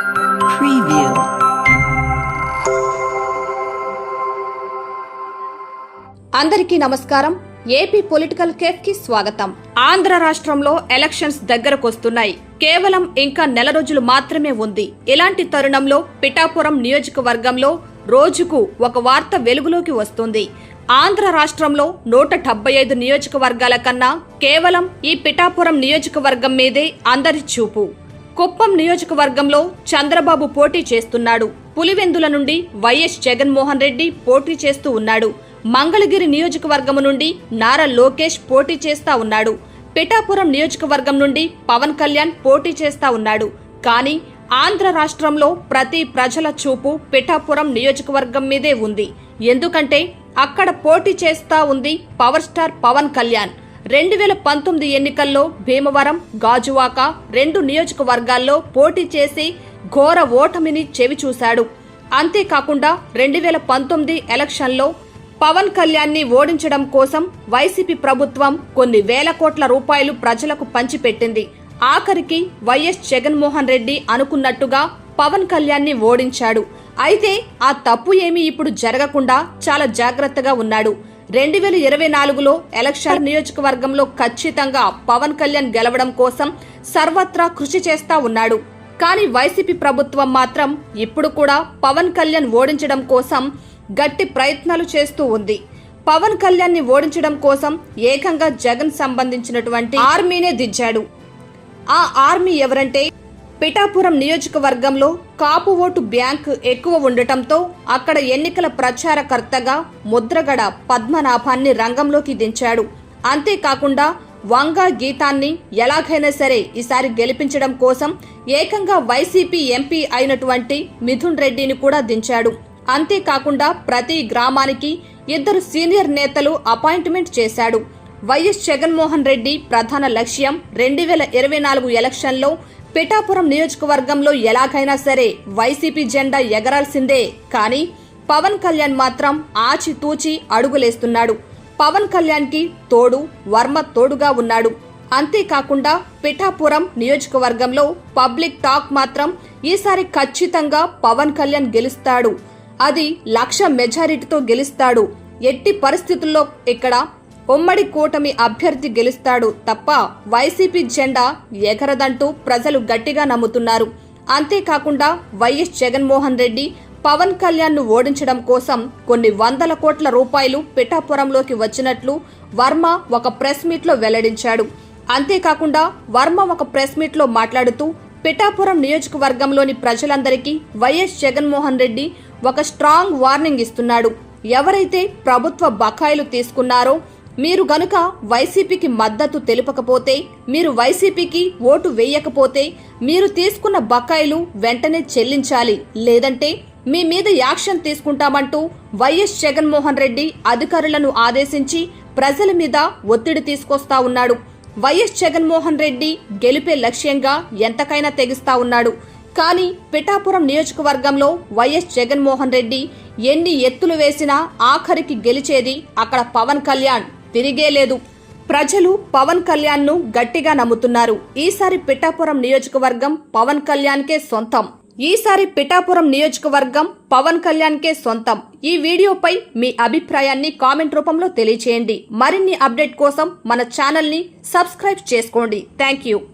Preview. అందరికీ నమస్కారం. AP political cafe కి స్వాగతం. ఆంధ్ర రాష్ట్రంలో ఎలక్షన్స్ దగ్గరకొస్తున్నాయి. కేవలం ఇంకా నెల రోజులు మాత్రమే ఉంది. ఇలాంటి తరుణంలో పిఠాపురం నియోజకవర్గంలో రోజుకు ఒక వార్త వెలుగులోకి వస్తుంది. ఆంధ్ర రాష్ట్రంలో 175 నియోజకవర్గాల కన్నా కేవలం ఈ పిఠాపురం నియోజకవర్గం మీదే అందరి చూపు. కుప్పం నియోజకవర్గంలో చంద్రబాబు పోటీ చేస్తున్నాడు. పులివెందుల నుండి వైఎస్ జగన్మోహన్ రెడ్డి పోటీ చేస్తూ ఉన్నాడు. మంగళగిరి నియోజకవర్గం నుండి నారా లోకేష్ పోటీ చేస్తా ఉన్నాడు. పిఠాపురం నియోజకవర్గం నుండి పవన్ కళ్యాణ్ పోటీ చేస్తా ఉన్నాడు. కానీ ఆంధ్ర రాష్ట్రంలో ప్రతి ప్రజల చూపు పిఠాపురం నియోజకవర్గం మీదే ఉంది. ఎందుకంటే అక్కడ పోటీ చేస్తా ఉంది పవర్ స్టార్ పవన్ కళ్యాణ్. 2019 ఎన్నికల్లో భీమవరం, గాజువాక 2 నియోజకవర్గాల్లో పోటీ చేసి ఘోర ఓటమిని చెవిచూశాడు. అంతేకాకుండా 2019 ఎలక్షన్లో పవన్ కళ్యాణ్ని ఓడించడం కోసం వైసీపీ ప్రభుత్వం కొన్ని వేల కోట్ల రూపాయలు ప్రజలకు పంచిపెట్టింది. ఆఖరికి వైఎస్ జగన్మోహన్ రెడ్డి అనుకున్నట్టుగా పవన్ కళ్యాణ్ని ఓడించాడు. అయితే ఆ తప్పు ఏమీ ఇప్పుడు జరగకుండా చాలా జాగ్రత్తగా ఉన్నాడు. 2024లో ఎలక్షన్ నియోజకవర్గంలో ఖచ్చితంగా పవన్ కళ్యాణ్ గెలవడం కోసం సర్వత్రా కృషి చేస్తా ఉన్నాడు. కానీ వైసీపీ ప్రభుత్వం మాత్రం ఇప్పుడు కూడా పవన్ కళ్యాణ్ ఓడించడం కోసం గట్టి ప్రయత్నాలు చేస్తూ ఉంది. పవన్ కళ్యాణ్ ని ఓడించడం కోసం ఏకంగా జగన్ సంబంధించినటువంటి ఆర్మీనే దించాడు. ఆ ఆర్మీ ఎవరంటే పిఠాపురం నియోజకవర్గంలో కాపు ఓటు బ్యాంకు ఎక్కువ ఉండటంతో అక్కడ ఎన్నికల ప్రచారకర్తగా ముద్రగడ పద్మనాభాన్ని రంగంలోకి దించాడు. అంతేకాకుండా వంగా గీతాన్ని ఎలాగైనా సరే ఈసారి గెలిపించడం కోసం ఏకంగా వైసీపీ ఎంపీ అయినటువంటి మిథున్ రెడ్డిని కూడా దించాడు. అంతేకాకుండా ప్రతి గ్రామానికి 2 సీనియర్ నేతలు అపాయింట్మెంట్ చేశాడు. వైఎస్ జగన్మోహన్ రెడ్డి ప్రధాన లక్ష్యం 2024 ఎలక్షన్లో పిఠాపురం నియోజకవర్గంలో ఎలాగైనా సరే వైసీపీ జెండా ఎగరాల్సిందే. కానీ పవన్ కళ్యాణ్ మాత్రం ఆచితూచి అడుగులేస్తున్నాడు. పవన్ కళ్యాణ్ కి తోడు వర్మ తోడుగా ఉన్నాడు. అంతేకాకుండా పిఠాపురం నియోజకవర్గంలో పబ్లిక్ టాక్ మాత్రం ఈసారి ఖచ్చితంగా పవన్ కళ్యాణ్ గెలుస్తాడు. అది 1,00,000 మెజారిటీతో గెలుస్తాడు. ఎట్టి పరిస్థితుల్లో ఇక్కడ ఉమ్మడి కూటమి అభ్యర్థి గెలుస్తాడు తప్ప వైసీపీ జెండా ఎగరదంటూ ప్రజలు గట్టిగా నమ్ముతున్నారు. అంతేకాకుండా వైఎస్ జగన్మోహన్ రెడ్డి పవన్ కళ్యాణ్ ను ఓడించడం కోసం కొన్ని వందల కోట్ల రూపాయలు పిఠాపురంలోకి వచ్చినట్లు వర్మ ఒక ప్రెస్ మీట్ లో వెల్లడించాడు. అంతేకాకుండా వర్మ ఒక ప్రెస్ మీట్ లో మాట్లాడుతూ పిఠాపురం నియోజకవర్గంలోని ప్రజలందరికీ వైఎస్ జగన్మోహన్ రెడ్డి ఒక స్ట్రాంగ్ వార్నింగ్ ఇస్తున్నాడు. ఎవరైతే ప్రభుత్వ బకాయిలు తీసుకున్నారో మీరు గనుక వైసీపీకి మద్దతు తెలుపకపోతే, మీరు వైసీపీకి ఓటు వేయకపోతే మీరు తీసుకున్న బకాయిలు వెంటనే చెల్లించాలి, లేదంటే మీ మీద యాక్షన్ తీసుకుంటామంటూ వైఎస్ జగన్మోహన్ రెడ్డి అధికారులను ఆదేశించి ప్రజల మీద ఒత్తిడి తీసుకొస్తా ఉన్నాడు. వైఎస్ జగన్మోహన్ రెడ్డి గెలిపే లక్ష్యంగా ఎంతకైనా తెగిస్తా ఉన్నాడు. కానీ పిఠాపురం నియోజకవర్గంలో వైఎస్ జగన్మోహన్ రెడ్డి ఎన్ని ఎత్తులు వేసినా ఆఖరికి గెలిచేది అక్కడ పవన్ కళ్యాణ్ తిరిగే లేదు. ప్రజలు పవన్ కళ్యాణ్ ను గట్టిగా నమ్ముతున్నారు. ఈసారి పిఠాపురం నియోజకవర్గం పవన్ కళ్యాణ్కే సొంతం. ఈ వీడియోపై మీ అభిప్రాయాన్ని కామెంట్ రూపంలో తెలియచేయండి. మరిన్ని అప్డేట్ కోసం మన ఛానల్ ని సబ్స్క్రైబ్ చేసుకోండి. Thank you.